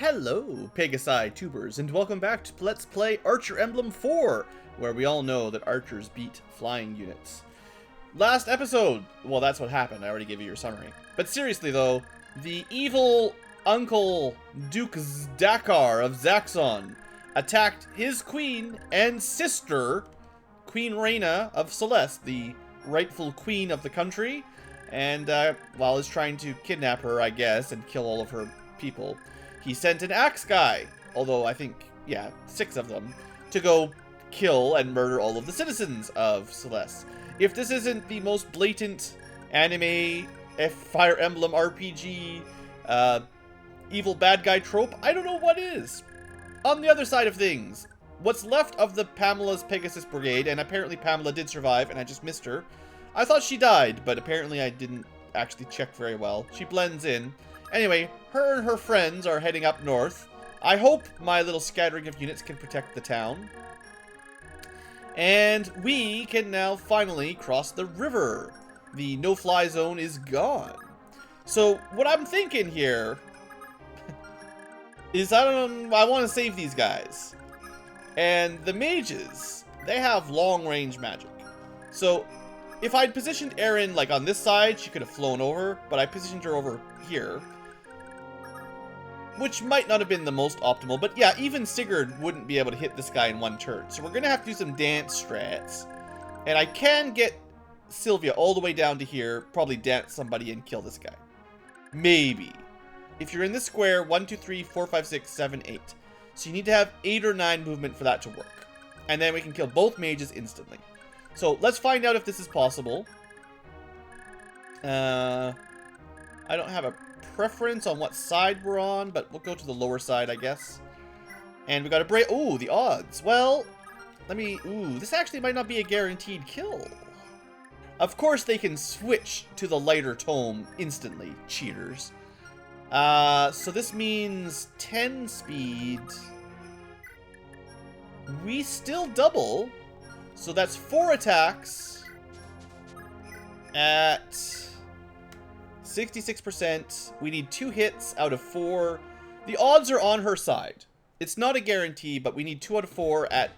Hello, Pegasi tubers, and welcome back to Let's Play Archer Emblem 4, where we all know that archers beat flying units. Last episode, well, that's what happened. I already gave you your summary. But seriously, though, the evil uncle Duke Dakar of Zaxxon attacked his queen and sister, Queen Reina of Celeste, the rightful queen of the country, and while he's trying to kidnap her, I guess, and kill all of her people, he sent an axe guy, although I think, yeah, 6 of them, to go kill and murder all of the citizens of Celeste. If this isn't the most blatant anime, Fire Emblem RPG, evil bad guy trope, I don't know what is. On the other side of things, what's left of the Pamela's Pegasus Brigade, and apparently Pamela did survive, and I just missed her. I thought she died, but apparently I didn't actually check very well. She blends in. Anyway, her and her friends are heading up north. I hope my little scattering of units can protect the town. And we can now finally cross the river. The no-fly zone is gone. So what I'm thinking here is I want to save these guys. And the mages, they have long-range magic. So if I'd positioned Erin like on this side, she could have flown over, but I positioned her over here, which might not have been the most optimal, but yeah, even Sigurd wouldn't be able to hit this guy in one turn. So we're going to have to do some dance strats. And I can get Sylvia all the way down to here, probably dance somebody and kill this guy. Maybe. If you're in this square, 1, 2, 3, 4, 5, 6, 7, 8. So you need to have 8 or 9 movement for that to work. And then we can kill both mages instantly. So let's find out if this is possible. I don't have a preference on what side we're on, but we'll go to the lower side, I guess. And we got a break. Ooh, the odds. Well, ooh, this actually might not be a guaranteed kill. Of course, they can switch to the lighter tome instantly, cheaters. So this means 10 speed. We still double. So that's 4 attacks at 66%. We need 2 hits out of 4. The odds are on her side. It's not a guarantee, but we need 2 out of 4 at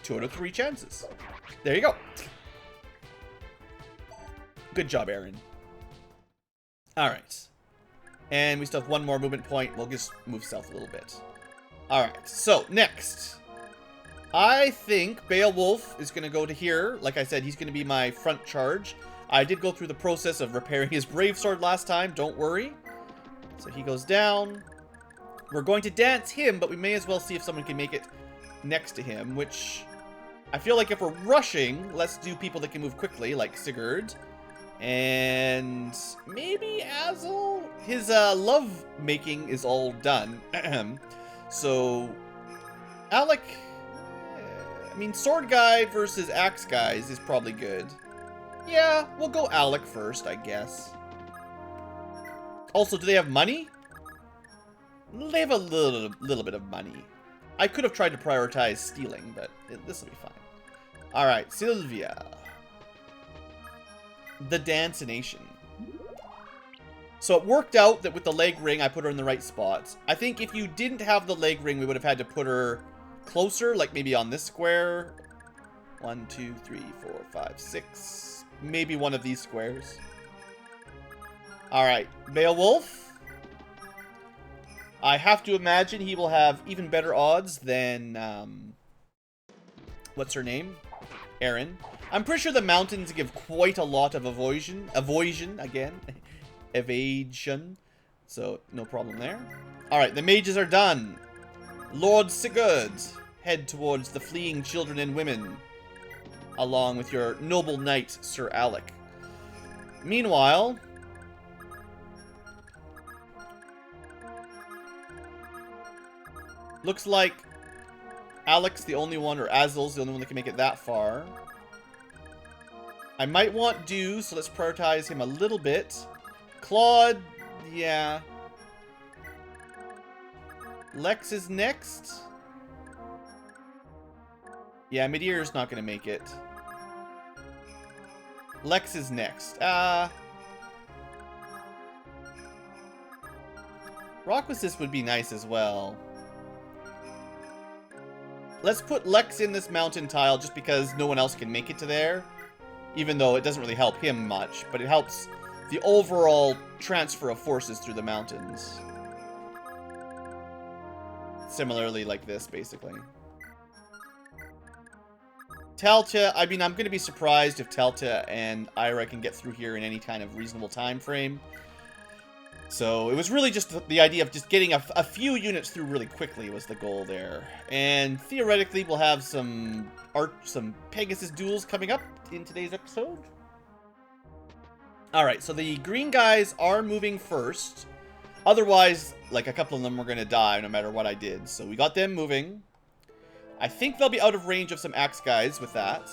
2 out of 3 chances. There you go. Good job, Erin. Alright. And we still have 1 more movement point. We'll just move south a little bit. Alright, so next. I think Beowulf is going to go to here. Like I said, he's going to be my front charge. I did go through the process of repairing his brave sword last time, don't worry. So he goes down. We're going to dance him, but we may as well see if someone can make it next to him, which I feel like if we're rushing, let's do people that can move quickly, like Sigurd. And maybe Azel? His love making is all done. So Alec, I mean, sword guy versus axe guys is probably good. Yeah, we'll go Alec first, I guess. Also, do they have money? They have a little bit of money. I could have tried to prioritize stealing, but this will be fine. Alright, Sylvia. The Dancination. So it worked out that with the leg ring, I put her in the right spots. I think if you didn't have the leg ring, we would have had to put her closer, like maybe on this square. 1, 2, 3, 4, 5, 6. Maybe one of these squares. Alright, Beowulf. I have to imagine he will have even better odds than, what's her name? Erin. I'm pretty sure the mountains give quite a lot of evasion again. Evasion. So, no problem there. Alright, the mages are done. Lord Sigurd, head towards the fleeing children and women, along with your noble knight, Sir Alec. Meanwhile, looks like Alec's the only one, or Azel's the only one that can make it that far. I might want Dew, so let's prioritize him a little bit. Claude, yeah. Lex is next. Yeah, Midir's not going to make it. Lex is next. We're Rock Assist would be nice as well. Let's put Lex in this mountain tile just because no one else can make it to there. Even though it doesn't really help him much, but it helps the overall transfer of forces through the mountains. Similarly like this, basically. Talta, I mean, I'm going to be surprised if Talta and Ira can get through here in any kind of reasonable time frame. So it was really just the idea of just getting a few units through really quickly was the goal there. And theoretically, we'll have some Pegasus duels coming up in today's episode. Alright, so the green guys are moving first. Otherwise, like, a couple of them were going to die no matter what I did. So we got them moving. I think they'll be out of range of some axe guys with that.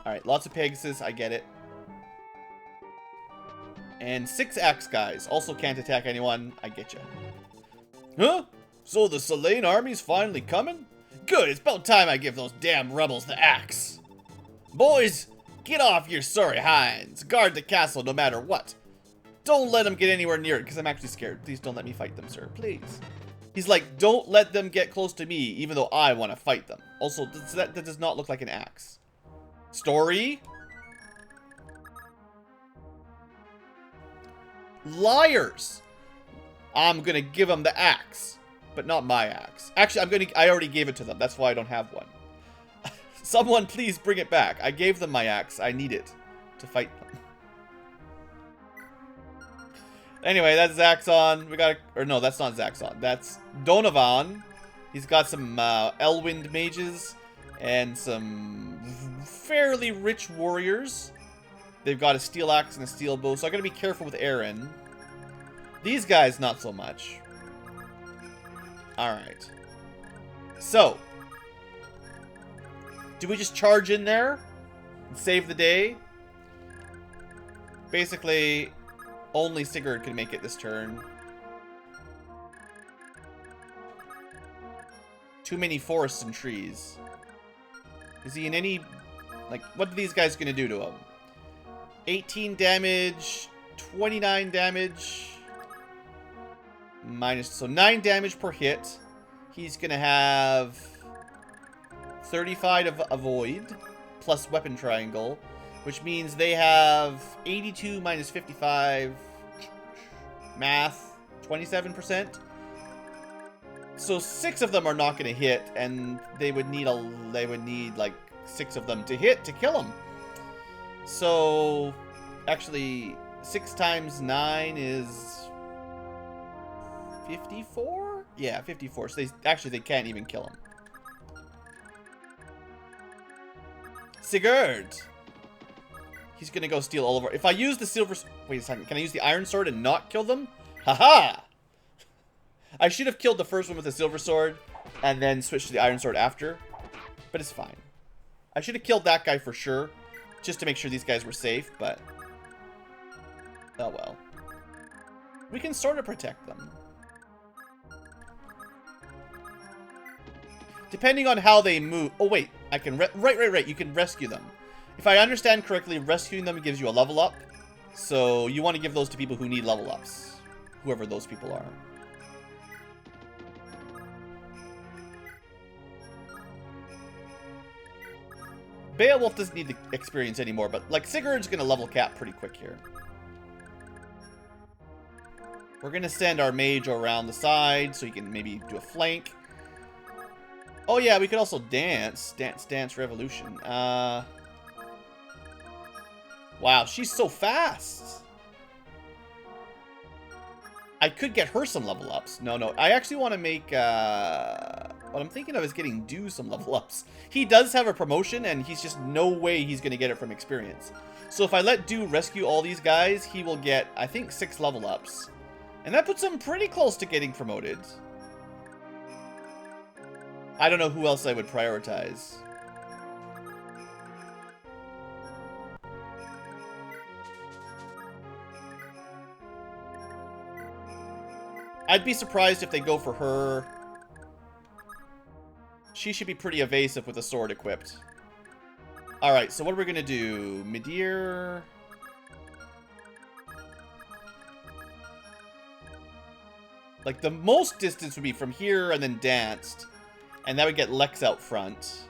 Alright, lots of Pegasus, I get it. And 6 axe guys. Also can't attack anyone. I get you. Huh? So the Selene army's finally coming? Good, it's about time I give those damn rebels the axe. Boys, get off your sorry hinds. Guard the castle no matter what. Don't let them get anywhere near it, because I'm actually scared. Please don't let me fight them, sir. Please. He's like, don't let them get close to me, even though I want to fight them. Also, that does not look like an axe. Story? Liars! I'm gonna give them the axe, but not my axe. Actually, I already gave it to them. That's why I don't have one. Someone please bring it back. I gave them my axe. I need it to fight them. Anyway, that's Zaxxon. Or no, that's not Zaxxon. That's Donovan. He's got some Elwind mages and some fairly rich warriors. They've got a steel axe and a steel bow, so I gotta be careful with Aaron. These guys, not so much. Alright. So. Do we just charge in there and save the day? Basically, only Sigurd can make it this turn. Too many forests and trees. Is he in any... Like, what are these guys gonna do to him? 18 damage, 29 damage, so 9 damage per hit. He's gonna have 35 of avoid, plus weapon triangle, which means they have 82 minus 55, math, 27%. So 6 of them are not gonna hit, and they would need like 6 of them to hit to kill him. So, actually, 6 times 9 is 54? Yeah, 54. So they can't even kill him. Sigurd! He's gonna go steal all of our... If I use the silver... Wait a second. Can I use the iron sword and not kill them? Haha! I should have killed the first one with the silver sword and then switched to the iron sword after. But it's fine. I should have killed that guy for sure. Just to make sure these guys were safe, but... Oh well. We can sort of protect them. Depending on how they move... Oh wait, I can... Right. You can rescue them. If I understand correctly, rescuing them gives you a level up. So you want to give those to people who need level ups. Whoever those people are. Beowulf doesn't need the experience anymore, but like Sigurd's gonna level cap pretty quick here. We're gonna send our mage around the side so he can maybe do a flank. Oh yeah, we could also dance. Dance revolution. Wow, she's so fast. I could get her some level ups. No, I actually want to make, what I'm thinking of is getting Dew some level ups. He does have a promotion, and he's just no way he's going to get it from experience. So if I let Dew rescue all these guys, he will get, I think, 6 level ups. And that puts him pretty close to getting promoted. I don't know who else I would prioritize. I'd be surprised if they go for her. She should be pretty evasive with a sword equipped. Alright, so what are we going to do? Midir. Like, the most distance would be from here and then danced. And that would get Lex out front.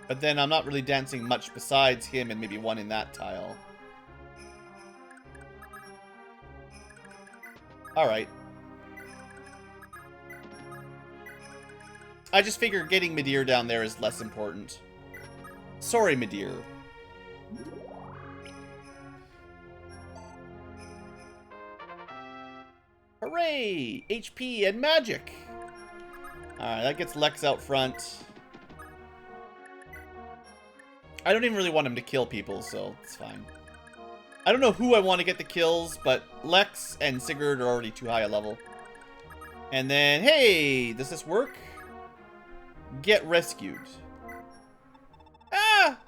But then I'm not really dancing much besides him and maybe one in that tile. Alright. I just figure getting Midir down there is less important. Sorry, Midir. Hooray! HP and magic! Alright, that gets Lex out front. I don't even really want him to kill people, so it's fine. I don't know who I want to get the kills, but Lex and Sigurd are already too high a level. And then, hey, does this work? Get rescued. Ah!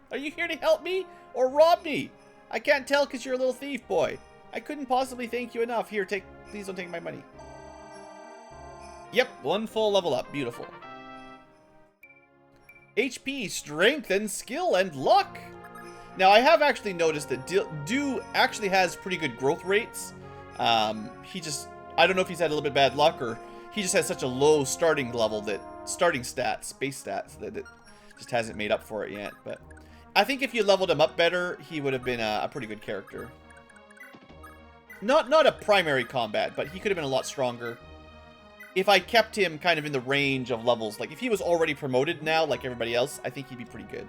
Are you here to help me or rob me? I can't tell because you're a little thief, boy. I couldn't possibly thank you enough. Here, please don't take my money. Yep, one full level up. Beautiful. HP, strength, and skill, and luck. Now, I have actually noticed that Do actually has pretty good growth rates. He just, I don't know if he's had a little bit bad luck, or he just has such a low starting level that, starting stats, base stats, that it just hasn't made up for it yet. But I think if you leveled him up better, he would have been a pretty good character. Not a primary combat, but he could have been a lot stronger. If I kept him kind of in the range of levels, like if he was already promoted now, like everybody else, I think he'd be pretty good.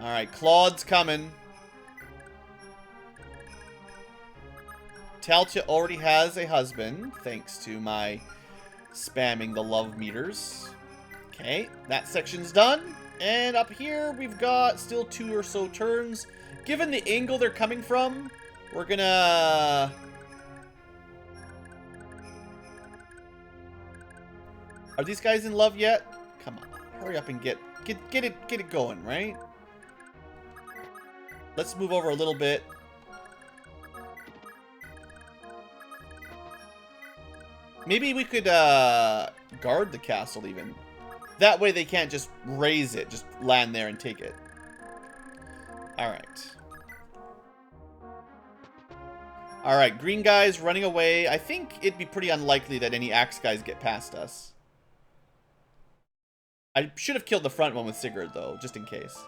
Alright, Claude's coming. Talcha already has a husband, thanks to my spamming the love meters. Okay, that section's done. And up here, we've got still 2 or so turns. Given the angle they're coming from, we're gonna... Are these guys in love yet? Come on, hurry up and get it going, right? Let's move over a little bit. Maybe we could guard the castle even. That way they can't just raise it, just land there and take it. Alright. Alright, green guys running away. I think it'd be pretty unlikely that any axe guys get past us. I should have killed the front one with Sigurd, though, just in case.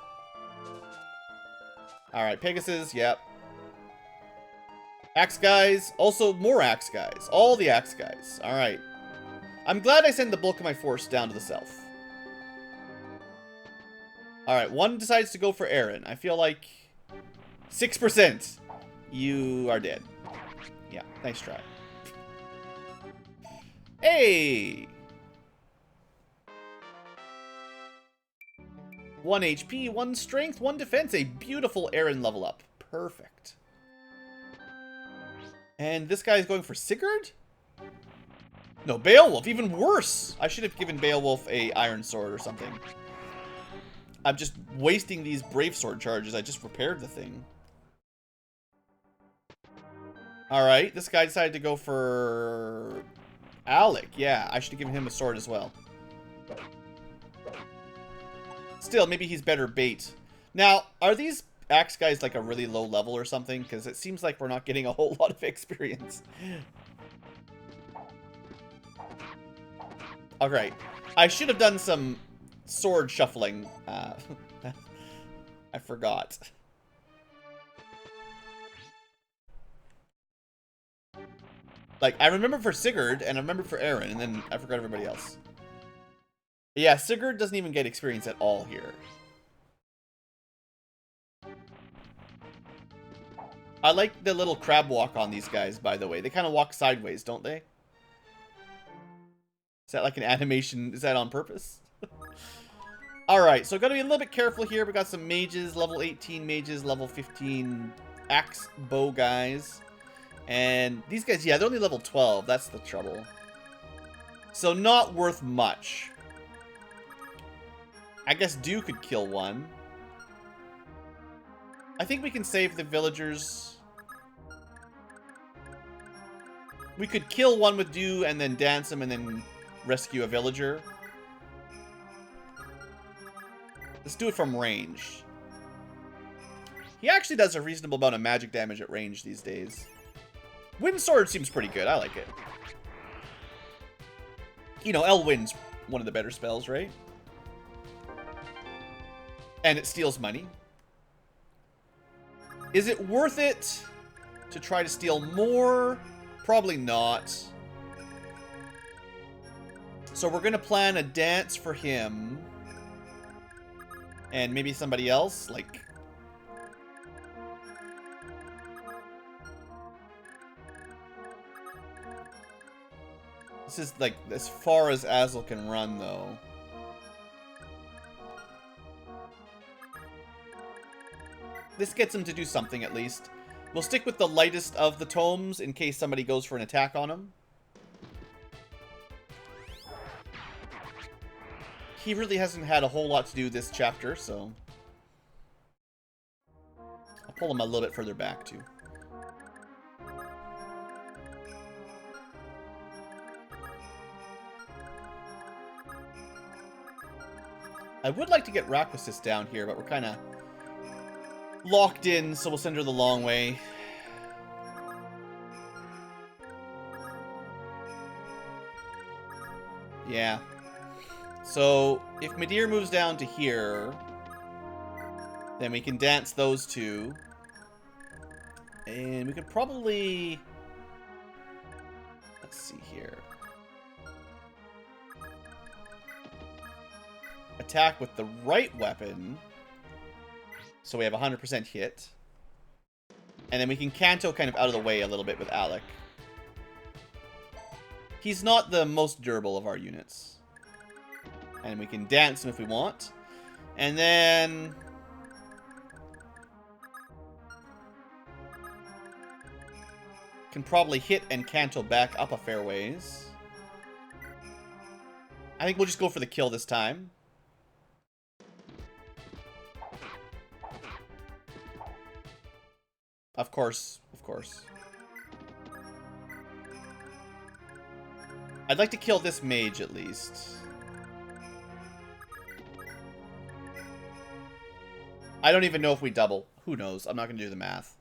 Alright, Pegasus, yep. Axe guys, also more axe guys. All the axe guys. Alright. I'm glad I sent the bulk of my force down to the south. Alright, one decides to go for Aaron. I feel like 6%. You are dead. Yeah, nice try. Hey! 1 HP, 1 strength, 1 defense. A beautiful Aaron level up. Perfect. And this guy is going for Sigurd? No, Beowulf. Even worse. I should have given Beowulf a iron sword or something. I'm just wasting these brave sword charges. I just repaired the thing. Alright, this guy decided to go for Alec. Yeah, I should have given him a sword as well. Still, maybe he's better bait. Now, are these axe guys like a really low level or something? Because it seems like we're not getting a whole lot of experience. Alright, I should have done some sword shuffling. I forgot. Like, I remember for Sigurd, and I remember for Aaron, and then I forgot everybody else. But yeah, Sigurd doesn't even get experience at all here. I like the little crab walk on these guys, by the way. They kind of walk sideways, don't they? Is that like an animation? Is that on purpose? Alright, so gotta be a little bit careful here. We got some mages, level 18 mages, level 15 axe bow guys. And these guys, yeah, they're only level 12. That's the trouble. So not worth much. I guess Dew could kill one. I think we can save the villagers. We could kill one with Dew and then dance him and then rescue a villager. Let's do it from range. He actually does a reasonable amount of magic damage at range these days. Wind Sword seems pretty good. I like it. You know, Elwind's one of the better spells, right? And it steals money. Is it worth it to try to steal more? Probably not. So we're going to plan a dance for him. And maybe somebody else, like... This is, like, as far as Azel can run, though. This gets him to do something, at least. We'll stick with the lightest of the tomes in case somebody goes for an attack on him. He really hasn't had a whole lot to do this chapter, so... I'll pull him a little bit further back, too. I would like to get Raquasis down here, but we're kind of locked in, so we'll send her the long way. Yeah. So, if Midir moves down to here, then we can dance those two. And we could probably... Let's see here. Attack with the right weapon. So we have 100% hit. And then we can Canto kind of out of the way a little bit with Alec. He's not the most durable of our units. And we can dance him if we want. And then... Can probably hit and Canto back up a fair ways. I think we'll just go for the kill this time. Of course, of course. I'd like to kill this mage at least. I don't even know if we double. Who knows? I'm not going to do the math.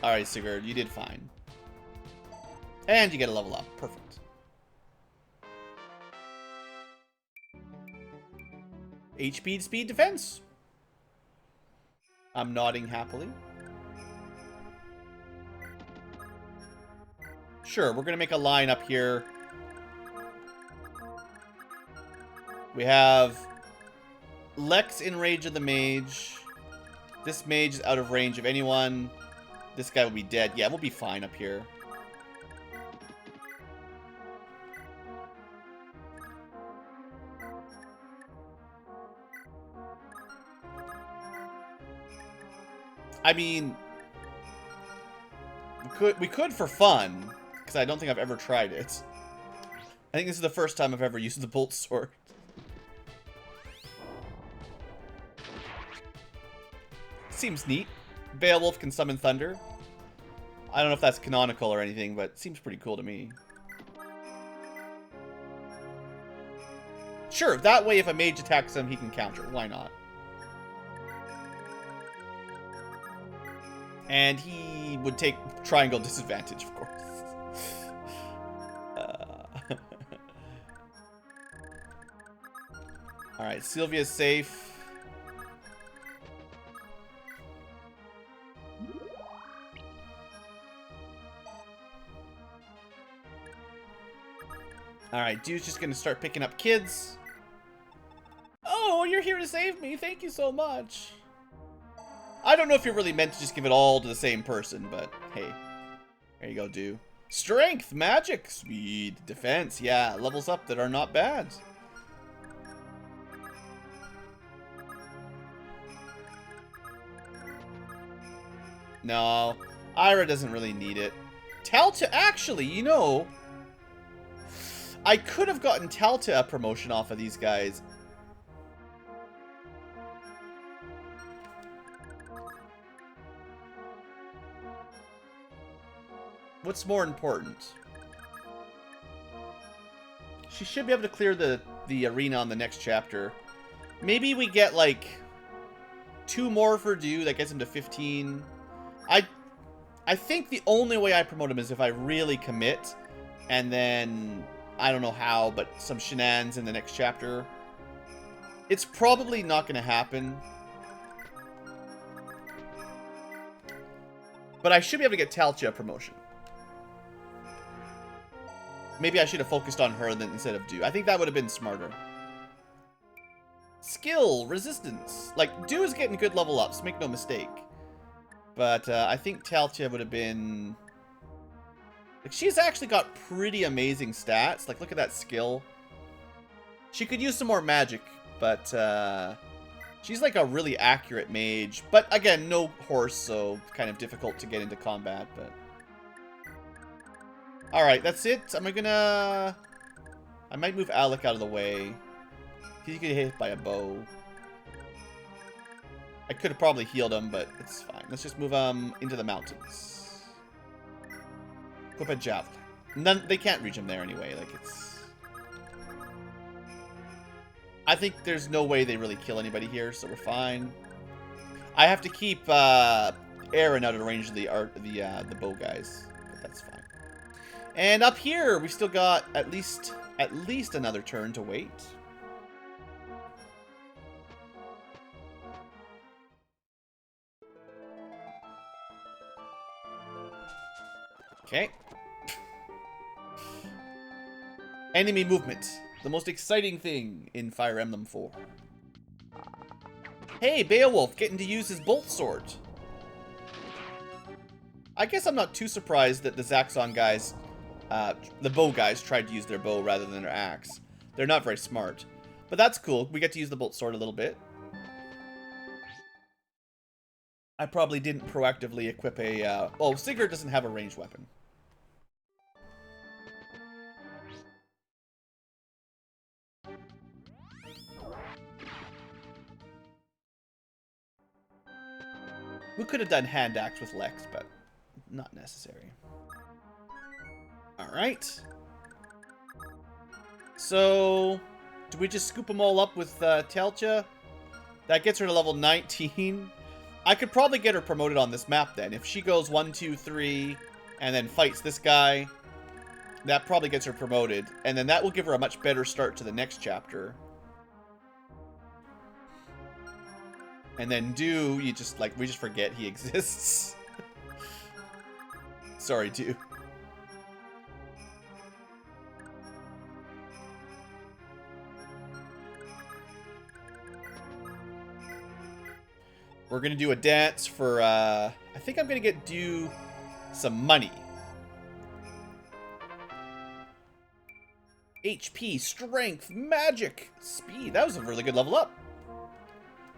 Alright, Sigurd, you did fine. And you get a level up. Perfect. HP, speed, defense. I'm nodding happily. Sure, we're going to make a line up here. We have Lex in range of the mage. This mage is out of range of anyone. This guy will be dead. Yeah, we'll be fine up here. I mean, we could for fun, because I don't think I've ever tried it. I think this is the first time I've ever used the bolt sword. Seems neat. Beowulf can summon thunder. I don't know if that's canonical or anything, but it seems pretty cool to me. Sure, that way if a mage attacks him, he can counter. Why not? And he would take triangle disadvantage, of course. Alright, Sylvia's safe. Alright, dude's just gonna start picking up kids. Oh, you're here to save me. Thank you so much. I don't know if you're really meant to just give it all to the same person, but hey. There you go, dude. Strength, magic, speed, defense. Yeah, levels up that are not bad. No, Ira doesn't really need it. Talta, actually, you know, I could have gotten Talta a promotion off of these guys. What's more important? She should be able to clear the arena on the next chapter. Maybe we get, like, 2 more for due. That gets him to 15. I think the only way I promote him is if I really commit. And then, I don't know how, but some shenanigans in the next chapter. It's probably not going to happen. But I should be able to get Talcha a promotion. Maybe I should have focused on her instead of Dew. I think that would have been smarter. Skill, resistance. Like, Dew is getting good level ups, make no mistake. But I think Talcha would have been... Like, she's actually got pretty amazing stats. Like, look at that skill. She could use some more magic, but she's like a really accurate mage. But again, no horse, so kind of difficult to get into combat, but... Alright, that's it. I might move Alec out of the way. He could get hit by a bow. I could have probably healed him, but it's fine. Let's just move him into the mountains. Equip a javelin. They can't reach him there anyway. Like, it's... I think there's no way they really kill anybody here, so we're fine. I have to keep Aaron out of range of the bow guys, but that's fine. And up here, we still got at least another turn to wait. Okay. Enemy movement. The most exciting thing in Fire Emblem 4. Hey, Beowulf getting to use his bolt sword. I guess I'm not too surprised that the Zaxxon guys, the bow guys, tried to use their bow rather than their axe. They're not very smart. But that's cool. We get to use the bolt sword a little bit. I probably didn't proactively equip a... oh, Sigurd doesn't have a ranged weapon. We could have done hand axe with Lex, but not necessary. Alright. So, do we just scoop them all up with Talcha? That gets her to level 19. I could probably get her promoted on this map then. If she goes 1, 2, 3, and then fights this guy, that probably gets her promoted. And then that will give her a much better start to the next chapter. And then Dew, we just forget he exists. Sorry, Dew. We're gonna do a dance for, I think I'm gonna get Dew some money. HP, strength, magic, speed. That was a really good level up.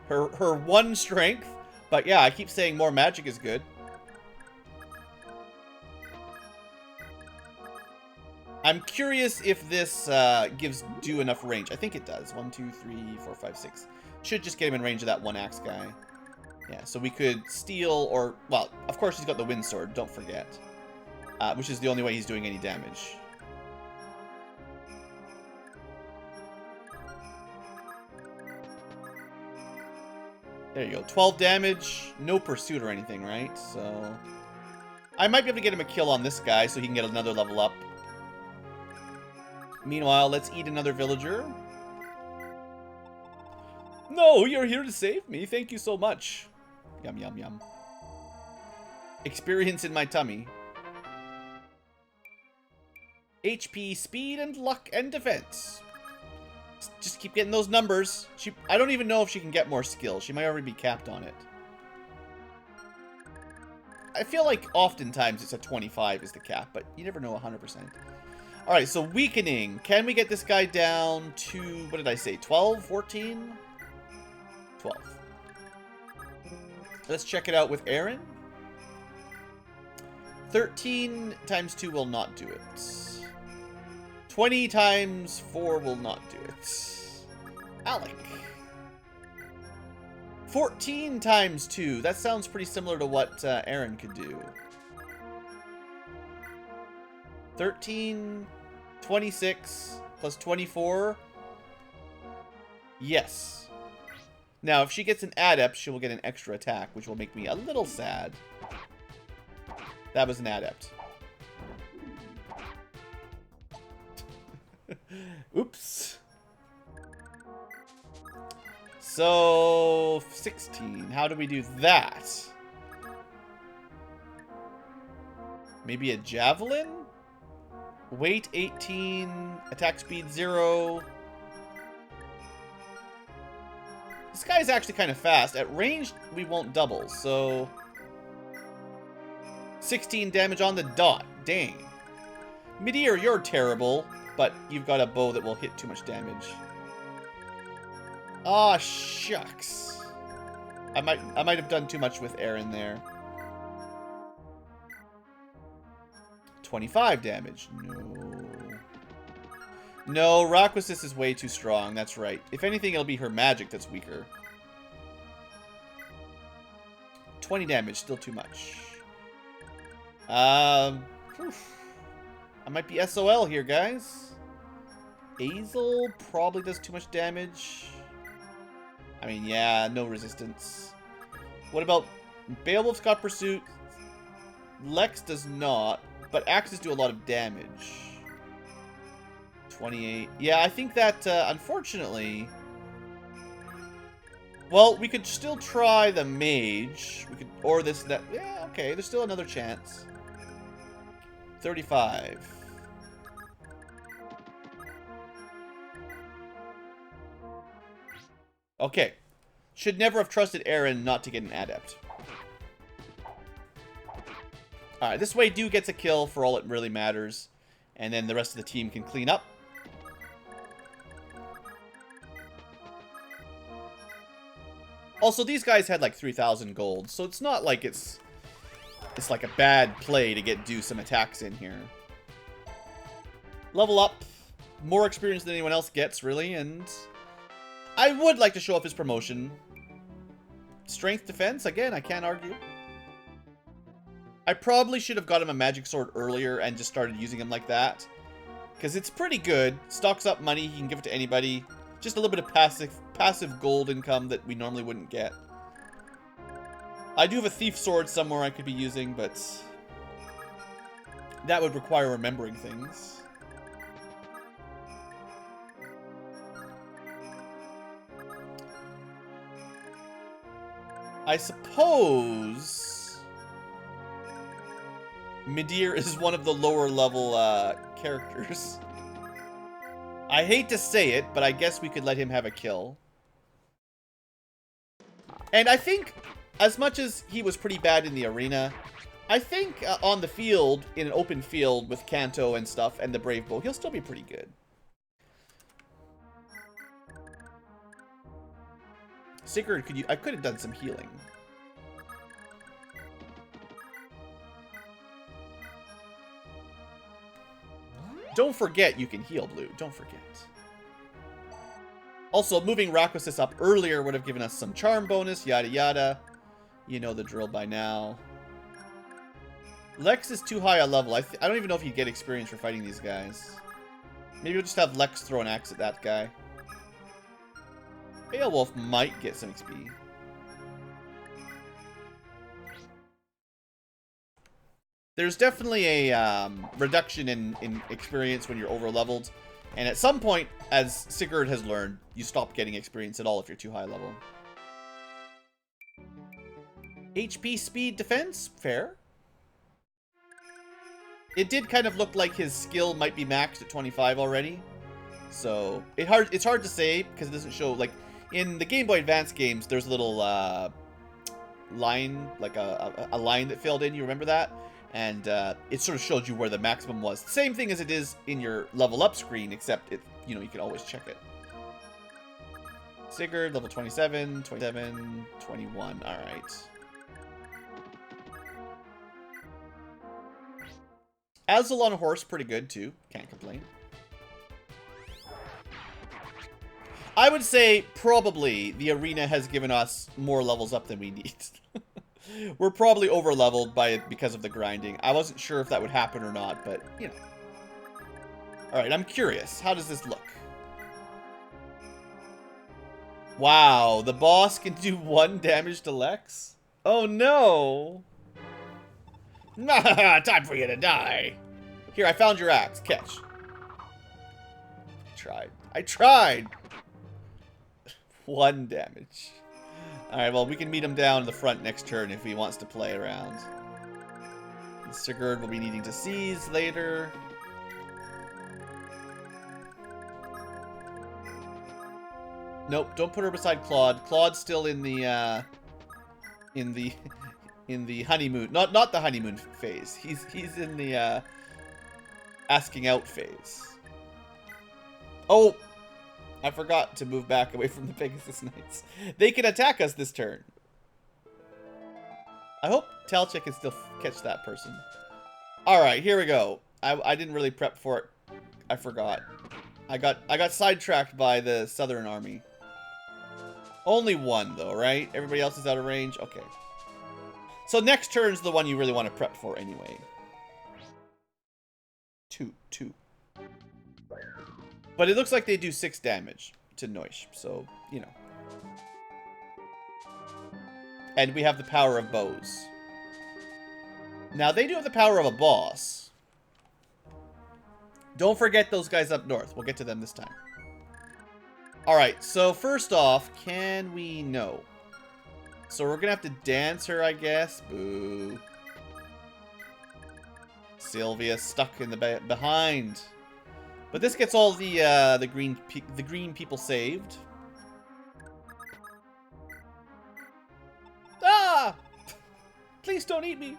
Her 1 strength. But yeah, I keep saying more magic is good. I'm curious if this gives Dew enough range. I think it does. 1, 2, 3, 4, 5, 6. Should just get him in range of that 1 axe guy. Yeah, so we could steal or... Well, of course he's got the wind sword, don't forget. Which is the only way he's doing any damage. There you go. 12 damage. No pursuit or anything, right? So... I might be able to get him a kill on this guy so he can get another level up. Meanwhile, let's eat another villager. No, you're here to save me. Thank you so much. Yum, yum, yum. Experience in my tummy. HP, speed, and luck, and defense. Just keep getting those numbers. I don't even know if she can get more skill. She might already be capped on it. I feel like oftentimes it's a 25 is the cap, but you never know 100%. Alright, so weakening. Can we get this guy down to, what did I say, 12, 14? 12. Let's check it out with Aaron. 13 times 2 will not do it. 20 times 4 will not do it. Alec. 14 times 2. That sounds pretty similar to what Aaron could do. 13, 26, Plus 24. Yes. Now, if she gets an adept, she will get an extra attack, which will make me a little sad. That was an adept. Oops. So, 16. How do we do that? Maybe a javelin? Weight 18, attack speed 0. This guy's actually kind of fast. At range, we won't double, so 16 damage on the dot. Dang. Meteor, you're terrible, but you've got a bow that will hit too much damage. Aw, shucks. I might have done too much with Aaron there. 25 damage. No, Rakwasis is way too strong. That's right. If anything, it'll be her magic that's weaker. 20 damage, still too much. I might be SOL here, guys. Azel probably does too much damage. I mean, yeah, no resistance. What about Beowulf's got Pursuit? Lex does not, but axes do a lot of damage. 28. Yeah, I think that, unfortunately... Well, we could still try the mage. We could, or this, that... Yeah, okay, there's still another chance. 35. Okay. Should never have trusted Aaron not to get an adept. Alright, this way Du gets a kill for all it really matters. And then the rest of the team can clean up. Also, these guys had like 3,000 gold, so it's not like it's like a bad play to get Du some attacks in here. Level up. More experience than anyone else gets, really, and I would like to show off his promotion. Strength defense, again, I can't argue. I probably should have got him a magic sword earlier and just started using him like that. Because it's pretty good. Stocks up money, he can give it to anybody. Just a little bit of passive gold income that we normally wouldn't get. I do have a thief sword somewhere I could be using, but that would require remembering things. I suppose Midir is one of the lower level characters. I hate to say it, but I guess we could let him have a kill. And I think, as much as he was pretty bad in the arena, I think on the field, in an open field with Kanto and stuff, and the Brave Bow, he'll still be pretty good. Sigurd, I could have done some healing. Don't forget you can heal, Blue. Don't forget. Also, moving Rakwasis up earlier would have given us some charm bonus, yada yada. You know the drill by now. Lex is too high a level. I don't even know if he'd get experience for fighting these guys. Maybe we'll just have Lex throw an axe at that guy. Beowulf might get some XP. There's definitely a reduction in experience when you're over-leveled. And at some point, as Sigurd has learned, you stop getting experience at all if you're too high level. HP, speed, defense? Fair. It did kind of look like his skill might be maxed at 25 already. So, it's hard to say because it doesn't show, like, in the Game Boy Advance games, there's a little line, like a line that filled in, you remember that? And it sort of showed you where the maximum was. Same thing as it is in your level up screen, except it, you can always check it. Sigurd, level 27, 27, 21, alright. Azel on a horse, pretty good too, can't complain. I would say probably the arena has given us more levels up than we need. We're probably over-leveled because of the grinding. I wasn't sure if that would happen or not, but, you know. Alright, I'm curious. How does this look? Wow, the boss can do 1 damage to Lex? Oh no! Time for you to die! Here, I found your axe. Catch. I tried! 1 damage. Alright, well, we can meet him down in the front next turn if he wants to play around. And Sigurd will be needing to seize later. Nope, don't put her beside Claude. Claude's still in the honeymoon. Not the honeymoon phase. He's in the asking out phase. Oh, I forgot to move back away from the Pegasus Knights. They can attack us this turn. I hope Talchik can still catch that person. All right, here we go. I didn't really prep for it. I forgot. I got sidetracked by the Southern Army. Only 1 though, right? Everybody else is out of range. Okay. So next turn's the one you really want to prep for anyway. 2. But it looks like they do 6 damage to Noish, so, you know. And we have the power of bows. Now, they do have the power of a boss. Don't forget those guys up north. We'll get to them this time. Alright, so first off, can we... No. So we're gonna have to dance her, I guess. Boo. Sylvia stuck in the behind. But this gets all the green people saved. Ah! Please don't eat me.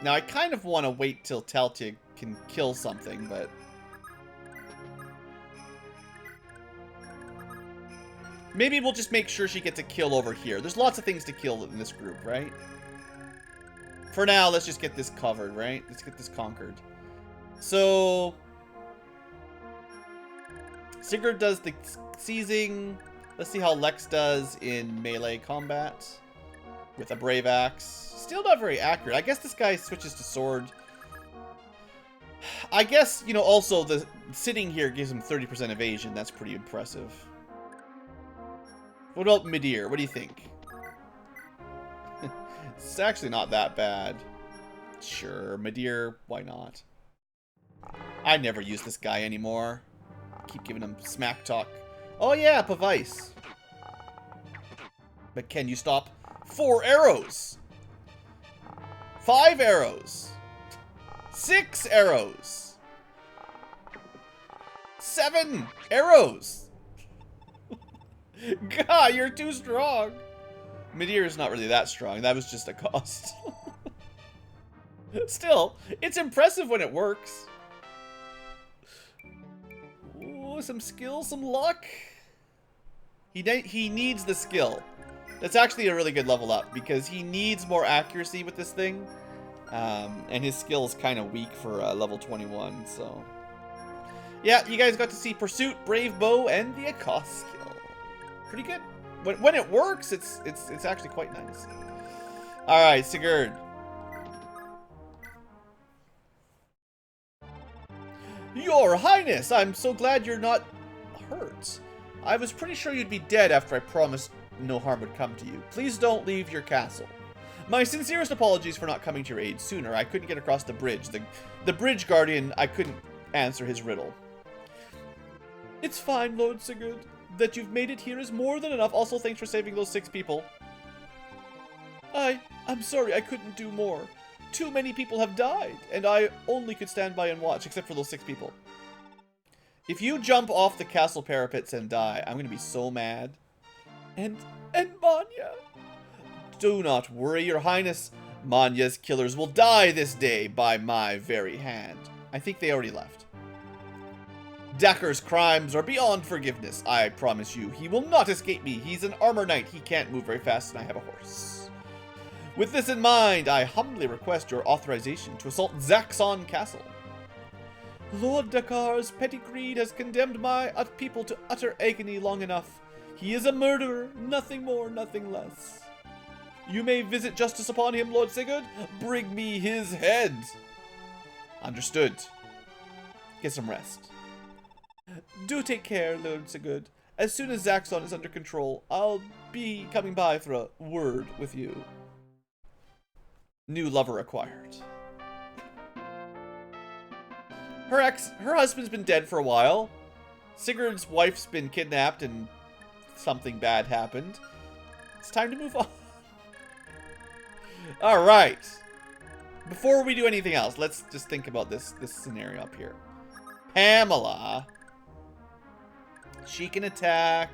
Now I kind of want to wait till Taltig can kill something, but maybe we'll just make sure she gets a kill over here. There's lots of things to kill in this group, right? For now, let's just get this covered, right? Let's get this conquered. So Sigurd does the seizing. Let's see how Lex does in melee combat with a brave axe. Still not very accurate. I guess this guy switches to sword. I guess, you know, also the sitting here gives him 30% evasion. That's pretty impressive. What about Midir? What do you think? It's actually not that bad. Sure, Midir, why not? I never use this guy anymore. Keep giving him smack talk. Oh yeah, Pavice. But can you stop 4 arrows? 5 arrows. 6 arrows. 7 arrows. God, you're too strong. Midir is not really that strong. That was just a cost. Still, it's impressive when it works. Ooh, some skill, some luck. He needs the skill. That's actually a really good level up because he needs more accuracy with this thing. And his skill is kind of weak for level 21, so. Yeah, you guys got to see Pursuit, Brave Bow, and the Accost skill. Pretty good. When it works, it's actually quite nice. Alright, Sigurd. Your Highness, I'm so glad you're not hurt. I was pretty sure you'd be dead after I promised no harm would come to you. Please don't leave your castle. My sincerest apologies for not coming to your aid sooner. I couldn't get across the bridge. The bridge guardian, I couldn't answer his riddle. It's fine, Lord Sigurd. That you've made it here is more than enough. Also, thanks for saving those 6 people. I'm sorry I couldn't do more. Too many people have died, and I only could stand by and watch, except for those 6 people. If you jump off the castle parapets and die, I'm gonna be so mad. And Manya. Do not worry, Your Highness. Manya's killers will die this day by my very hand. I think they already left. Dakar's crimes are beyond forgiveness. I promise you, he will not escape me. He's an armor knight. He can't move very fast, and I have a horse. With this in mind, I humbly request your authorization to assault Zaxxon Castle. Lord Dakar's petty greed has condemned my people to utter agony long enough. He is a murderer, nothing more, nothing less. You may visit justice upon him, Lord Sigurd. Bring me his head. Understood. Get some rest. Do take care, Lord Sigurd. As soon as Zaxxon is under control, I'll be coming by for a word with you. New lover acquired. Her husband's been dead for a while. Sigurd's wife's been kidnapped and something bad happened. It's time to move on. Alright. Before we do anything else, let's just think about this scenario up here. Pamela. She can attack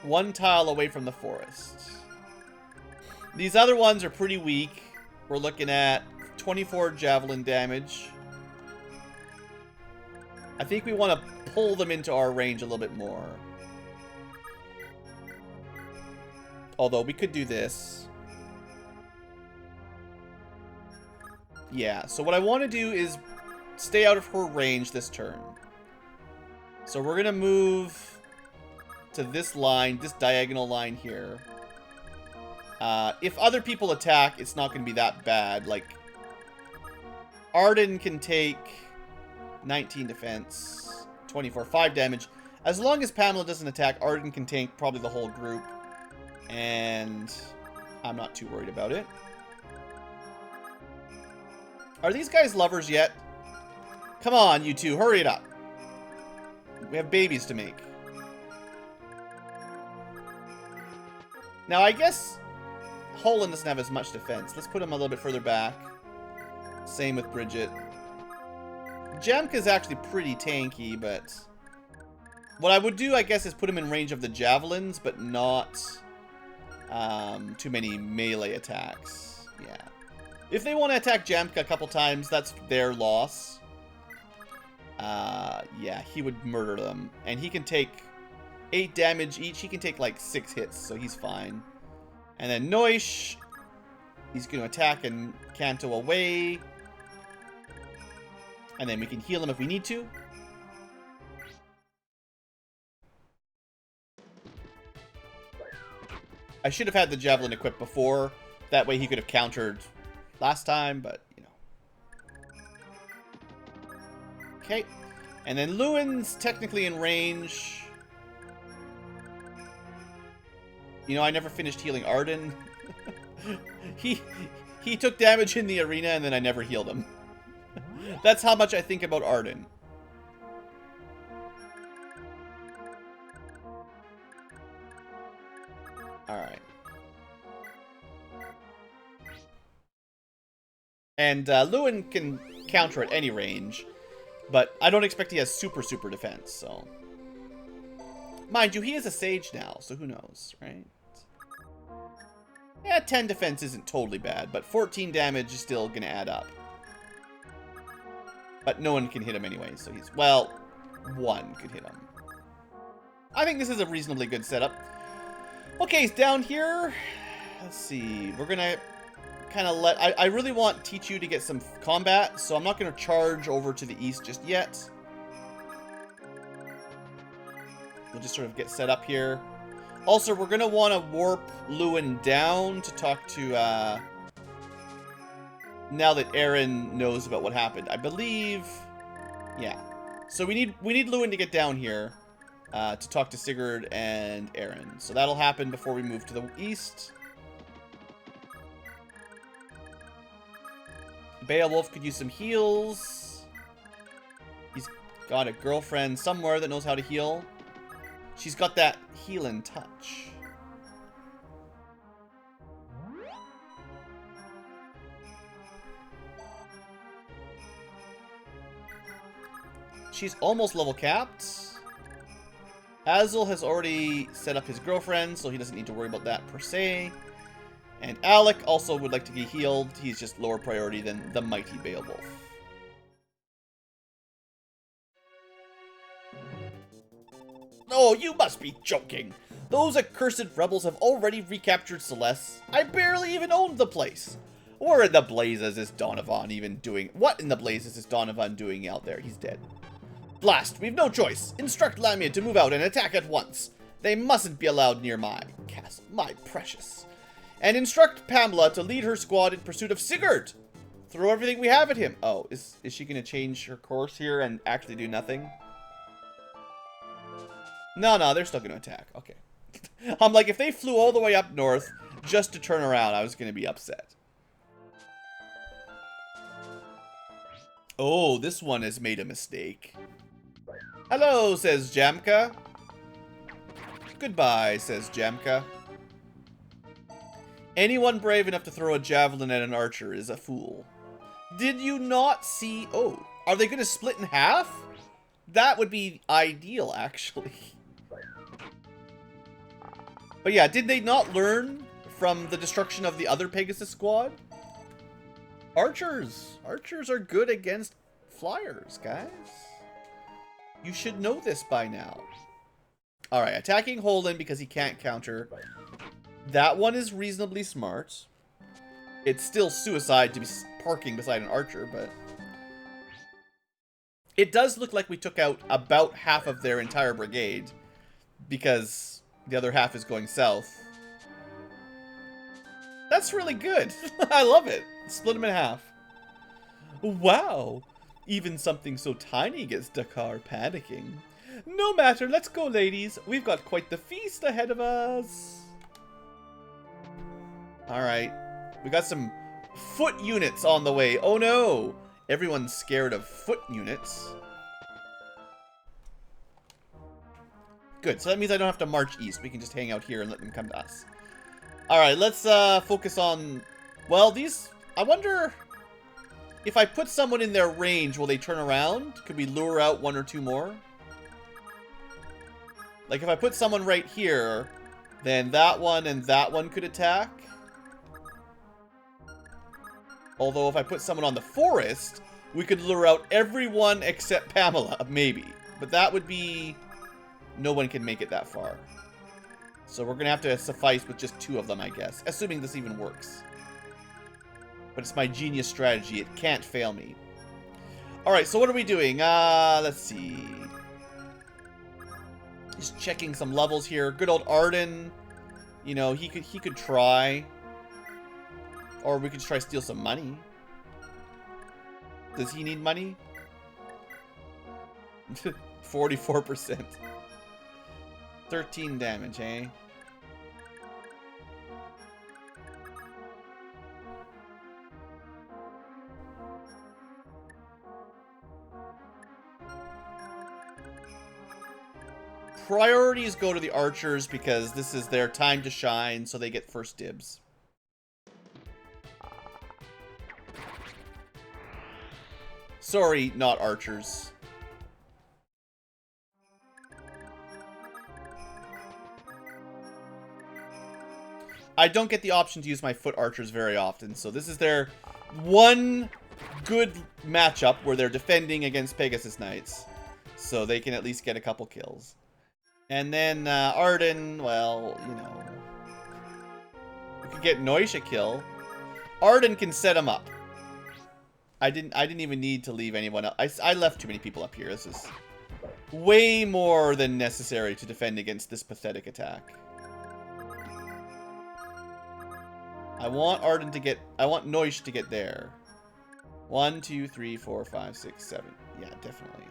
one tile away from the forest. These other ones are pretty weak. We're looking at 24 javelin damage. I think we want to pull them into our range a little bit more. Although we could do this. Yeah, so what I want to do is stay out of her range this turn. So we're going to move to this line, this diagonal line here. If other people attack, it's not going to be that bad. Like, Arden can take 19 defense, 24, 5 damage. As long as Pamela doesn't attack, Arden can tank probably the whole group. And I'm not too worried about it. Are these guys lovers yet? Come on, you two, hurry it up. We have babies to make. Now, I guess Holland doesn't have as much defense. Let's put him a little bit further back. Same with Bridget. Jamka's actually pretty tanky, but what I would do, I guess, is put him in range of the javelins, but not too many melee attacks. Yeah. If they want to attack Jamka a couple times, that's their loss. Yeah, he would murder them. And he can take 8 damage each. He can take like 6 hits, so he's fine. And then Noish, he's going to attack and Kanto away. And then we can heal him if we need to. I should have had the Javelin equipped before. That way he could have countered last time, but, you know. Okay. And then Lewin's technically in range. You know, I never finished healing Arden. He took damage in the arena and then I never healed him. That's how much I think about Arden. Alright. And Lewin can counter at any range, but I don't expect he has super defense, so. Mind you, he is a sage now, so who knows, right? Yeah, 10 defense isn't totally bad, but 14 damage is still going to add up. But no one can hit him anyway, so he's... Well, one could hit him. I think this is a reasonably good setup. Okay, he's down here. Let's see. We're going to kind of let... I really want Tichu to get some combat, so I'm not going to charge over to the east just yet. We'll just sort of get set up here. Also, we're going to want to warp Lewin down to talk to... now that Aaron knows about what happened. I believe... Yeah. So we need Lewin to get down here to talk to Sigurd and Aaron. So that'll happen before we move to the east. Beowulf could use some heals. He's got a girlfriend somewhere that knows how to heal. She's got that healing touch. She's almost level capped. Azel has already set up his girlfriend, so he doesn't need to worry about that per se. And Alec also would like to be healed. He's just lower priority than the mighty Beowulf. Oh, you must be joking. Those accursed rebels have already recaptured Celeste. I barely even owned the place. Where in the blazes is Donovan even doing? What in the blazes is Donovan doing out there? He's dead. Blast, we've no choice. Instruct Lamia to move out and attack at once. They mustn't be allowed near my castle, my precious. And instruct Pamela to lead her squad in pursuit of Sigurd. Throw everything we have at him. Oh, is she going to change her course here and actually do nothing? No, they're still going to attack. Okay. I'm like, if they flew all the way up north just to turn around, I was going to be upset. Oh, this one has made a mistake. Hello, says Jamka. Goodbye, says Jamka. Anyone brave enough to throw a javelin at an archer is a fool. Did you not see... Oh, are they going to split in half? That would be ideal, actually. But yeah, did they not learn from the destruction of the other Pegasus squad? Archers are good against flyers, guys. You should know this by now. Alright, attacking Holden because he can't counter. That one is reasonably smart. It's still suicide to be parking beside an archer, but... It does look like we took out about half of their entire brigade, because the other half is going south. That's really good. I love it. Split them in half. Wow. Even something so tiny gets Dakar panicking. No matter, let's go, ladies. We've got quite the feast ahead of us. Alright. We got some foot units on the way. Oh no! Everyone's scared of foot units. Good, so that means I don't have to march east. We can just hang out here and let them come to us. Alright, let's focus on... Well, these... I wonder... If I put someone in their range, will they turn around? Could we lure out one or two more? Like, if I put someone right here, then that one and that one could attack. Although, if I put someone on the forest, we could lure out everyone except Pamela, maybe. But that would be... No one can make it that far. So we're going to have to suffice with just two of them, I guess. Assuming this even works. But it's my genius strategy. It can't fail me. Alright, so what are we doing? Let's see. Just checking some levels here. Good old Arden. You know, he could try. Or we could try steal some money. Does he need money? 44%. 13 damage, eh? Priorities go to the archers because this is their time to shine, so they get first dibs. Sorry, not archers. I don't get the option to use my foot archers very often, so this is their one good matchup where they're defending against Pegasus Knights. So they can at least get a couple kills. And then Arden, well, you know, we could get Noish a kill. Arden can set him up. I didn't even need to leave anyone else. I left too many people up here. This is way more than necessary to defend against this pathetic attack. I want Arden to get... I want Noish to get there. 1, 2, 3, 4, 5, 6, 7. Yeah, definitely.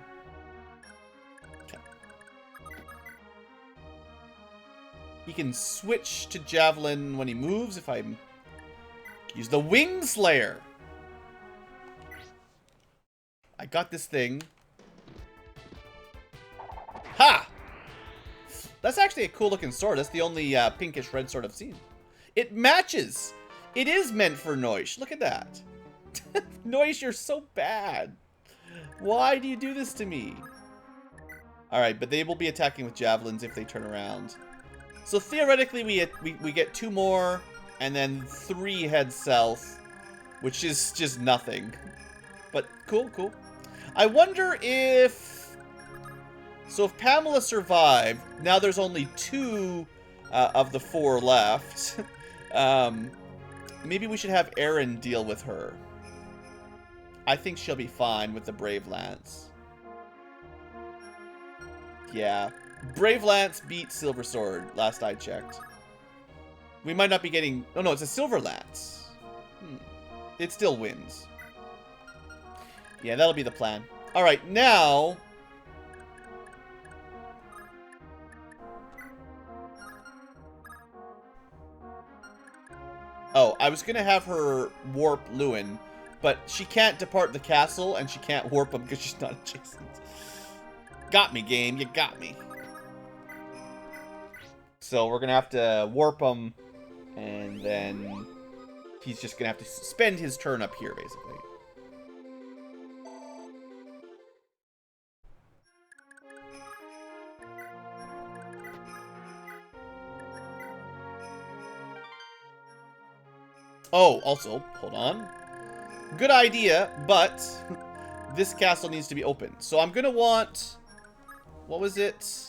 Okay. He can switch to Javelin when he moves if I use the Wing Slayer. I got this thing. Ha! That's actually a cool looking sword. That's the only pinkish red sword I've seen. It matches. It is meant for Noish. Look at that. Noish, you're so bad. Why do you do this to me? Alright, but they will be attacking with javelins if they turn around. So theoretically, we get 2 more, and then 3 head south, which is just nothing. But cool, cool. I wonder if... So if Pamela survived, now there's only 2 of the 4 left. Maybe we should have Aaron deal with her. I think she'll be fine with the Brave Lance. Yeah, Brave Lance beat Silver Sword, last I checked. We might not be getting... Oh, no, it's a Silver Lance. It still wins. Yeah, that'll be the plan. Alright, now... Oh, I was gonna have her warp Lewin, but she can't depart the castle, and she can't warp him because she's not adjacent. Got me, game. You got me. So we're gonna have to warp him, and then he's just gonna have to spend his turn up here, basically. Oh, also, hold on. Good idea, but this castle needs to be open. So I'm gonna want... What was it?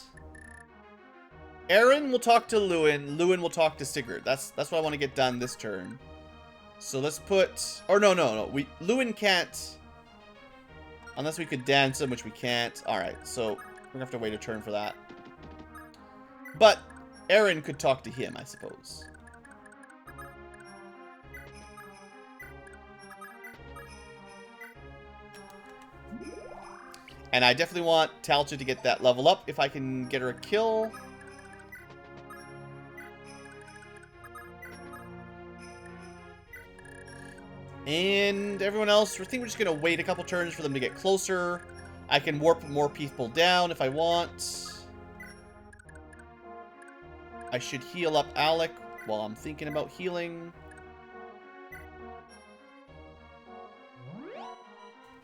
Aaron will talk to Lewin. Lewin will talk to Sigurd. That's what I want to get done this turn. So let's put... Or no. Lewin can't... Unless we could dance him, which we can't. Alright, so we're gonna have to wait a turn for that. But Aaron could talk to him, I suppose. And I definitely want Talcha to get that level up if I can get her a kill. And everyone else, I think we're just going to wait a couple turns for them to get closer. I can warp more people down if I want. I should heal up Alec while I'm thinking about healing.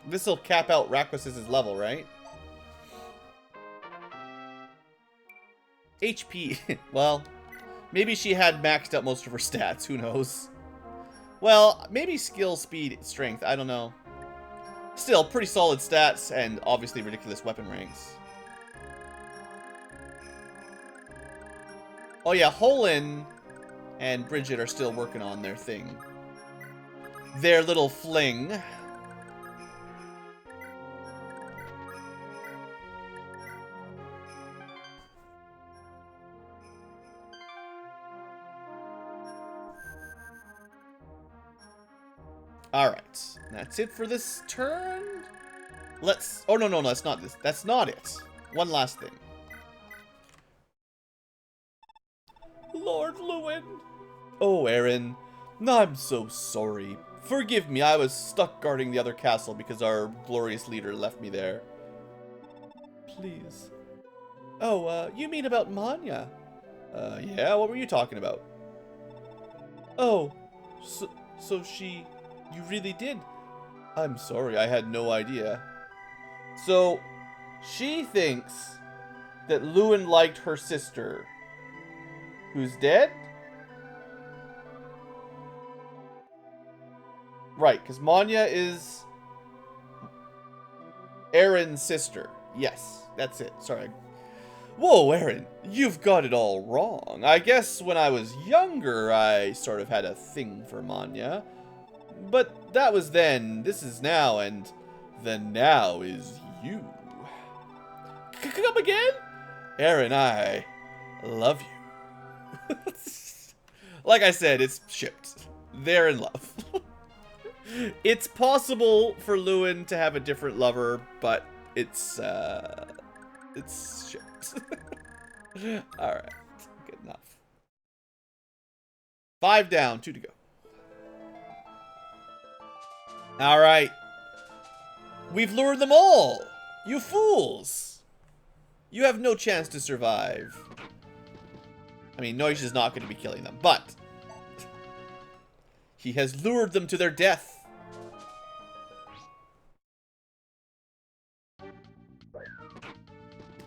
This will cap out Rakwas' level, right? HP. Well, maybe she had maxed out most of her stats. Who knows? Well, maybe skill, speed, strength. I don't know. Still, pretty solid stats and obviously ridiculous weapon ranks. Oh yeah, Holin and Bridget are still working on their thing. Their little fling. Alright, that's it for this turn. Let's... Oh, no, that's not this. That's not it. One last thing. Lord Lewin. Oh, Aaron. I'm so sorry. Forgive me, I was stuck guarding the other castle because our glorious leader left me there. Please. Oh, you mean about Manya? Yeah, what were you talking about? Oh, so she... You really did? I'm sorry, I had no idea. So, she thinks that Lewin liked her sister, who's dead? Right, because Manya is Aaron's sister. Yes, that's it. Sorry. Whoa, Aaron, you've got it all wrong. I guess when I was younger, I sort of had a thing for Manya. But that was then, this is now, and the now is you. Come again? Aaron, I love you. Like I said, it's shipped. They're in love. It's possible for Lewin to have a different lover, but it's shipped. Alright, good enough. 5 down, 2 to go. Alright. We've lured them all! You fools! You have no chance to survive. I mean, Noish is not going to be killing them, but he has lured them to their death.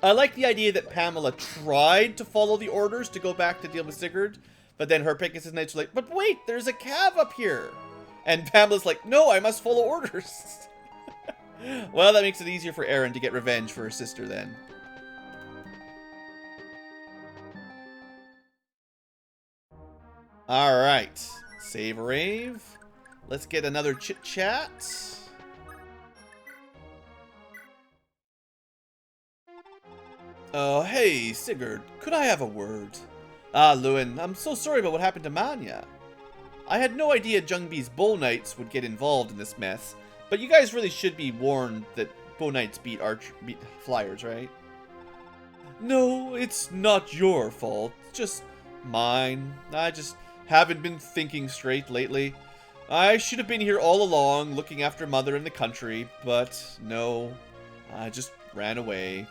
I like the idea that Pamela tried to follow the orders to go back to deal with Sigurd, but then her Pegasus Knights are like, but wait, there's a cav up here! And Pamela's like, no, I must follow orders. Well, that makes it easier for Aaron to get revenge for her sister then. Alright. Save rave. Let's get another chit-chat. Hey, Sigurd, could I have a word? Ah, Lewin, I'm so sorry about what happened to Manya. I had no idea Jungby's Bull Knights would get involved in this mess, but you guys really should be warned that Bull Knights beat Flyers, right? No, it's not your fault, just mine. I just haven't been thinking straight lately. I should have been here all along, looking after Mother in the country, but no, I just ran away.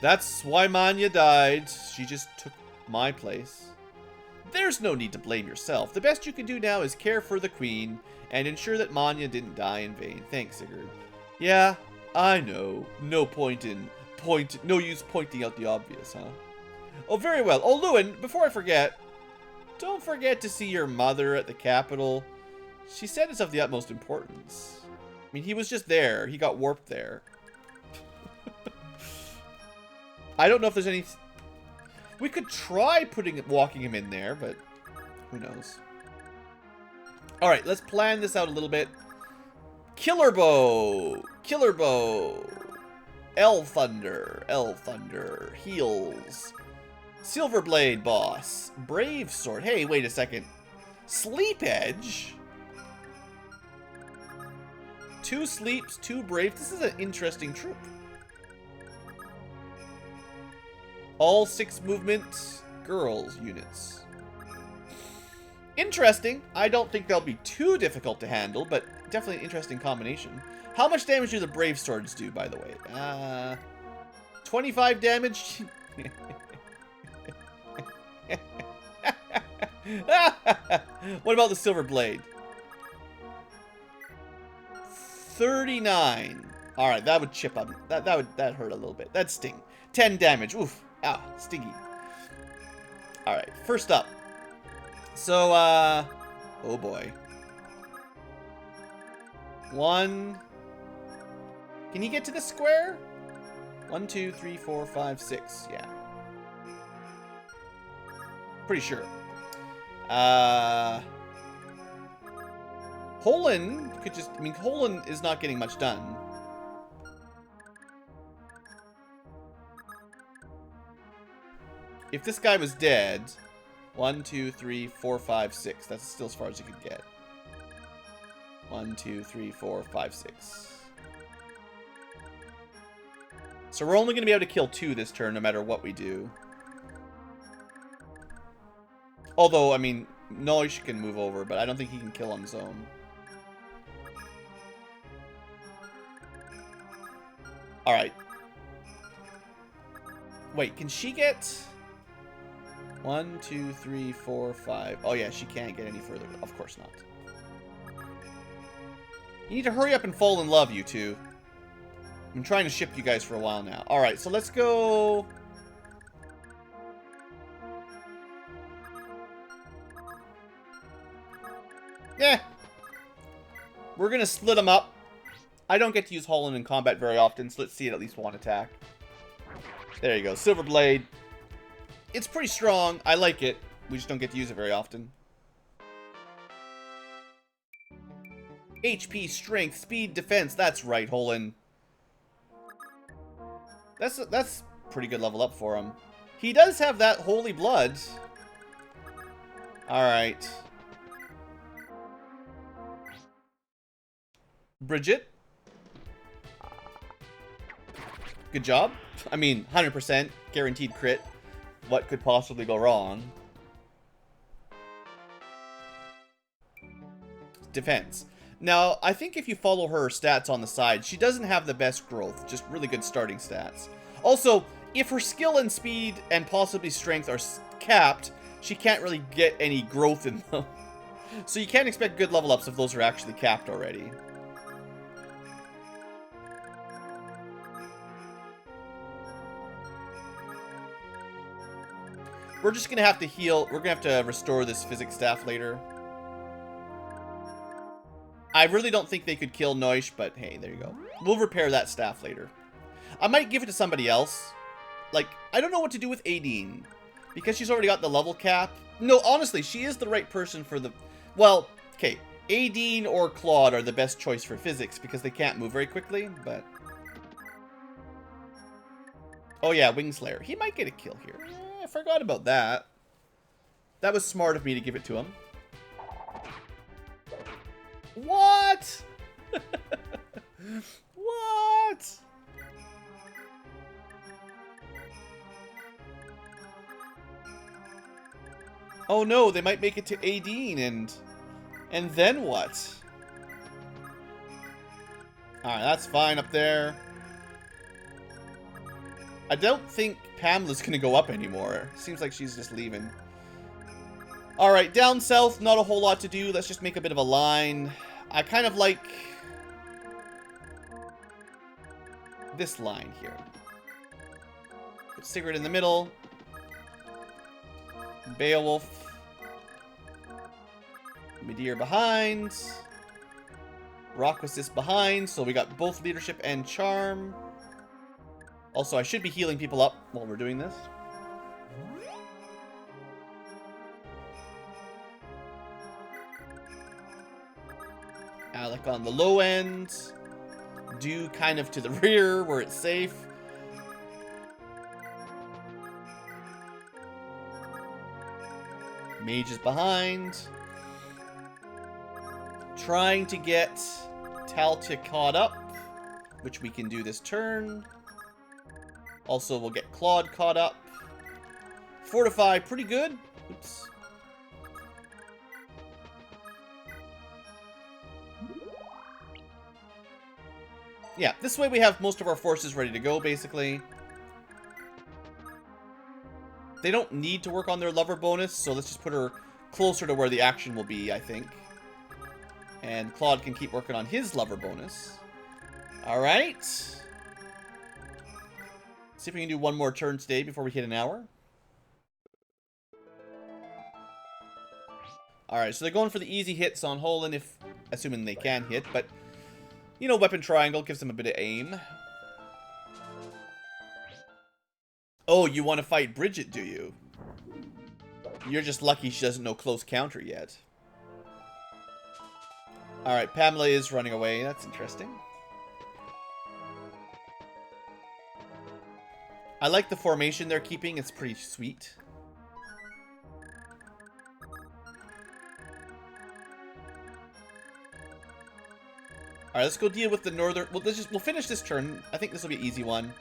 That's why Manya died. She just took my place. There's no need to blame yourself. The best you can do now is care for the queen and ensure that Manya didn't die in vain. Thanks, Sigurd. Yeah, I know. No use pointing out the obvious, huh? Oh, very well. Oh, Lewin, before I forget, don't forget to see your mother at the capital. She said it's of the utmost importance. I mean, he was just there. He got warped there. I don't know if there's any... We could try walking him in there, but who knows. Alright, let's plan this out a little bit. Killer Bow! Killer Bow! L Thunder! Heals. Silver Blade Boss. Brave Sword. Hey, wait a second. Sleep Edge? 2 sleeps, 2 brave. This is an interesting troop. All 6 movement girls units. Interesting. I don't think they'll be too difficult to handle, but definitely an interesting combination. How much damage do the brave swords do, by the way? 25 damage? What about the silver blade? 39. All right, that would chip up. That hurt a little bit. That'd sting. 10 damage. Oof. Ah, stingy. All right, first up. So, oh boy. 1. Can he get to the square? 1, 2, 3, 4, 5, 6. Yeah. Pretty sure. Holland could just... I mean, Holland is not getting much done. If this guy was dead... 1, 2, 3, 4, 5, 6. That's still as far as you could get. 1, 2, 3, 4, 5, 6. So we're only going to be able to kill 2 this turn, no matter what we do. Although, I mean, Noish can move over, but I don't think he can kill on his own. Alright. Wait, can she get... 1, 2, 3, 4, 5... Oh yeah, she can't get any further. Of course not. You need to hurry up and fall in love, you two. I'm trying to ship you guys for a while now. Alright, so let's go... Yeah. We're going to split them up. I don't get to use Holland in combat very often, so let's see it at least one attack. There you go. Silver Blade. It's pretty strong. I like it. We just don't get to use it very often. HP, Strength, Speed, Defense. That's right, Holland. That's pretty good level up for him. He does have that Holy Blood. Alright. Bridget. Good job. I mean, 100% guaranteed crit. What could possibly go wrong? Defense. Now, I think if you follow her stats on the side, she doesn't have the best growth, just really good starting stats. Also, if her skill and speed and possibly strength are capped, she can't really get any growth in them. So you can't expect good level ups if those are actually capped already. We're just going to have to heal. We're going to have to restore this physics staff later. I really don't think they could kill Noish, but hey, there you go. We'll repair that staff later. I might give it to somebody else. Like, I don't know what to do with Aideen. Because she's already got the level cap. No, honestly, she is the right person for the... Well, okay. Aideen or Claude are the best choice for physics because they can't move very quickly, but... Oh yeah, Wingslayer. He might get a kill here. I forgot about that. That was smart of me to give it to him. What? What? Oh no, they might make it to Adine and then what? Alright, that's fine up there. I don't think Pamela's gonna go up anymore. Seems like she's just leaving. Alright, down south, not a whole lot to do. Let's just make a bit of a line. I kind of like this line here. Put Sigurd in the middle. Beowulf. Midir behind. Rockwist behind, so we got both leadership and charm. Also, I should be healing people up while we're doing this. Alec on the low end. Do kind of to the rear where it's safe. Mage is behind. Trying to get Taltia caught up, which we can do this turn. Also, we'll get Claude caught up. Fortify, pretty good. Oops. Yeah, this way we have most of our forces ready to go, basically. They don't need to work on their lover bonus, so let's just put her closer to where the action will be, I think. And Claude can keep working on his lover bonus. Alright. See if we can do one more turn today before we hit an hour. Alright, so they're going for the easy hits on Holland, if assuming they can hit, but you know, weapon triangle gives them a bit of aim. Oh, you want to fight Bridget, do you? You're just lucky she doesn't know close counter yet. Alright, Pamela is running away. That's interesting. I like the formation they're keeping. It's pretty sweet. Alright, let's go deal with the northern... We'll finish this turn. I think this will be an easy one.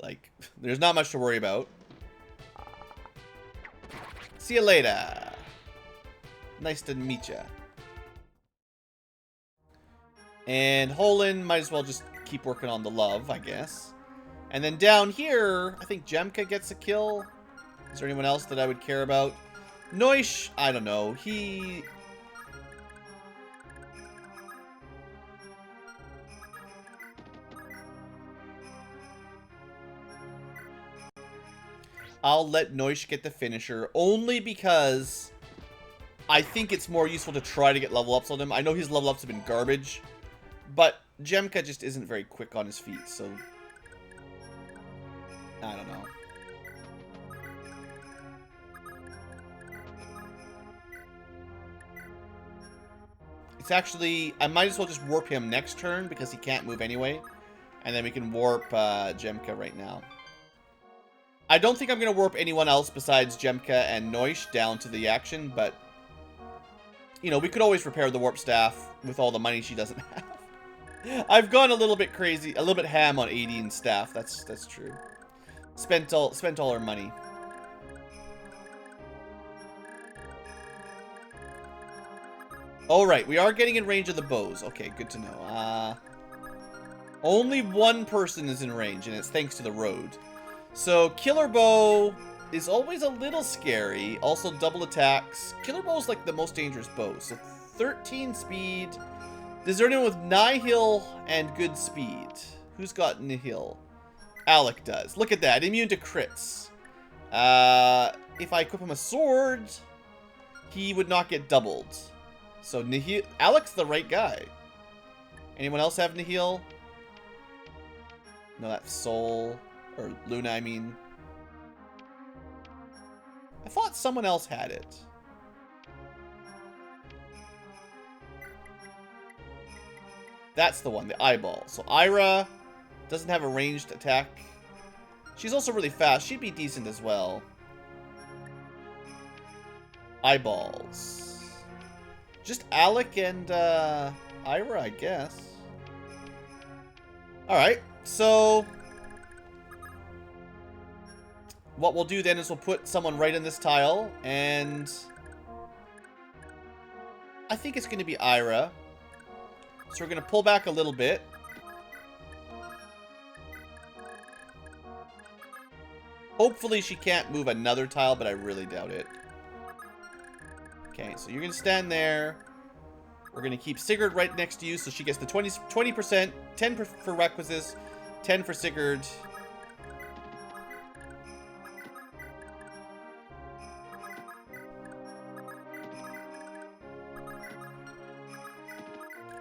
Like, there's not much to worry about. See you later. Nice to meet ya. And Holland might as well just keep working on the love, I guess. And then down here, I think Jemka gets a kill. Is there anyone else that I would care about? Noish, I don't know. He... I'll let Noish get the finisher, only because I think it's more useful to try to get level ups on him. I know his level ups have been garbage, but Jemka just isn't very quick on his feet, so... I don't know. It's actually... I might as well just warp him next turn, because he can't move anyway. And then we can warp Jemka right now. I don't think I'm going to warp anyone else besides Jemka and Noish down to the action, but... You know, we could always repair the warp staff with all the money she doesn't have. I've gone a little bit crazy, a little bit ham on Adine's staff. That's true. Spent all our money. All right, we are getting in range of the bows. Okay, good to know. Only one person is in range, and it's thanks to the road. So, Killer Bow is always a little scary. Also, double attacks. Killer Bow is like the most dangerous bow. So, 13 speed. Is there anyone with Nihil and good speed? Who's got Nihil? Alec does. Look at that. Immune to crits. If I equip him a sword, he would not get doubled. So, Nihil... Alec's the right guy. Anyone else have Nihil? No, that's Soul. Or Luna, I mean. I thought someone else had it. That's the one, the eyeball. So Ira, Doesn't have a ranged attack. She's also really fast. She'd be decent as well. Eyeballs. Just Alec and Ira, I guess. Alright, so what we'll do then is we'll put someone right in this tile, and I think it's going to be Ira. So we're going to pull back a little bit. Hopefully she can't move another tile, but I really doubt it. Okay, so you're going to stand there. We're going to keep Sigurd right next to you, so she gets the 20%, 10 for Requisites, 10 for Sigurd.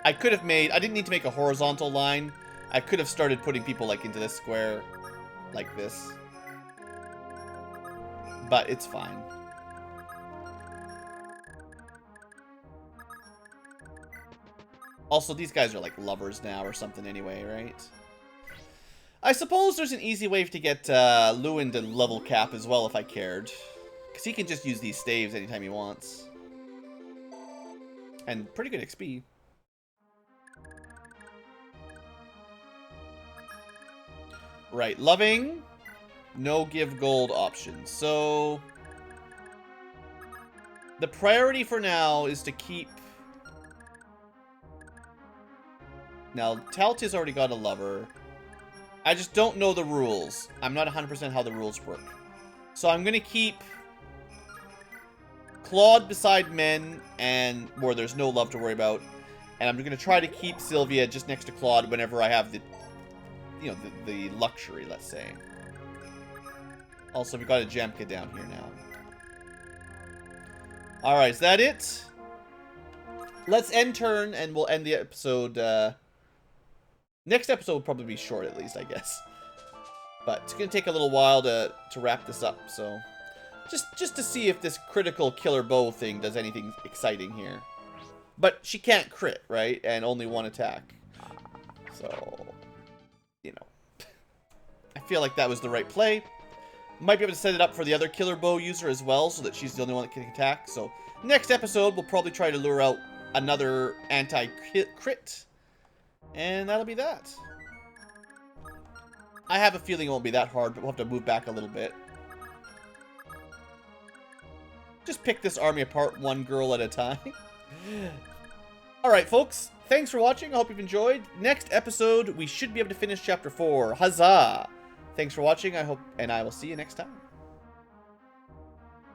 I could have made... I didn't need to make a horizontal line. I could have started putting people, like, into this square, like this. But it's fine. Also, these guys are like lovers now or something anyway, right? I suppose there's an easy way to get Lewin to level cap as well if I cared. Because he can just use these staves anytime he wants. And pretty good XP. Right, loving... No give gold option. So the priority for now is to keep... Now, Taltia's already got a lover. I just don't know the rules. I'm not 100% how the rules work. So I'm going to keep Claude beside men and where there's no love to worry about. And I'm going to try to keep Sylvia just next to Claude whenever I have the, you know, the luxury, let's say. Also, we've got a Jemka down here now. Alright, is that it? Let's end turn, and we'll end the episode. Next episode will probably be short, at least, I guess. But it's going to take a little while to wrap this up, so... Just to see if this critical killer bow thing does anything exciting here. But she can't crit, right? And only one attack. So, you know. I feel like that was the right play. Might be able to set it up for the other killer bow user as well, so that she's the only one that can attack. So, next episode, we'll probably try to lure out another anti-crit. And that'll be that. I have a feeling it won't be that hard, but we'll have to move back a little bit. Just pick this army apart one girl at a time. Alright, folks. Thanks for watching. I hope you've enjoyed. Next episode, we should be able to finish Chapter 4. Huzzah! Thanks for watching, I hope, and I will see you next time.